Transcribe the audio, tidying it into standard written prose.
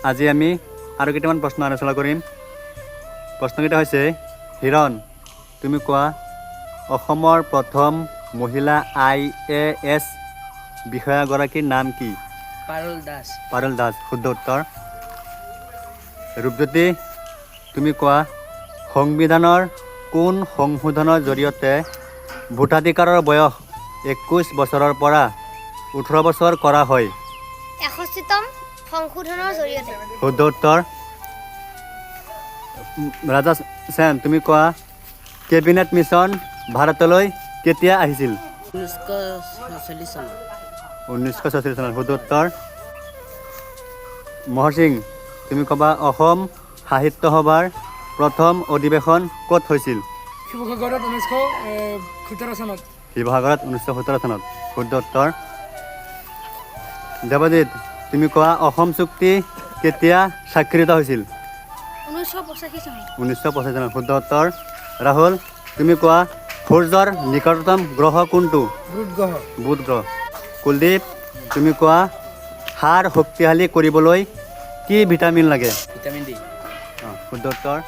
আজি আমি আৰু কেইটামান প্ৰশ্ন আলোচনা কৰিম। প্ৰশ্নকেইটা হৈছে, হিৰণ তুমি কোৱা অসমৰ প্ৰথম মহিলা IAS বিষয়াগৰাকীৰ নাম কি? পাৰুল দাস। পাৰুল দাস শুদ্ধ উত্তৰ। ৰূপজ্যোতি তুমি কোৱা সংবিধানৰ কোন সংশোধনৰ জৰিয়তে ভোটাধিকাৰৰ বয়স 21 বছৰৰ পৰা 18 বছৰ কৰা হয়? 61তম সংশোধনৰ জৰিয়তে। শুদ্ধ উত্তৰ। ৰাজা সেন তুমি কোৱা কেবিনেট মিছন ভাৰতলৈ কেতিয়া আহিছিল? 1946 চনত। 1946 চনত শুদ্ধ উত্তৰ। মহৰ সিং তুমি ক'বা অসম সাহিত্য সভাৰ প্ৰথম অধিৱেশন ক'ত হৈছিল? শিৱসাগৰত 1917 চনত। শিৱসাগৰত 1917 চনত শুদ্ধ উত্তৰ। দেৱজিৎ তুমি কোৱা অসম চুক্তি কেতিয়া স্বাক্ষৰিত হৈছিল? 1985 চনত। 1985 চনত শুদ্ধ উত্তৰ। ৰাহুল তুমি কোৱা সূৰ্যৰ নিকটতম গ্ৰহ কোনটো? বুধ গ্ৰহ। কুলদীপ তুমি কোৱা হাড় শক্তিশালী কৰিবলৈ কি ভিটামিন লাগে? Vitamin D. শুদ্ধ উত্তৰ।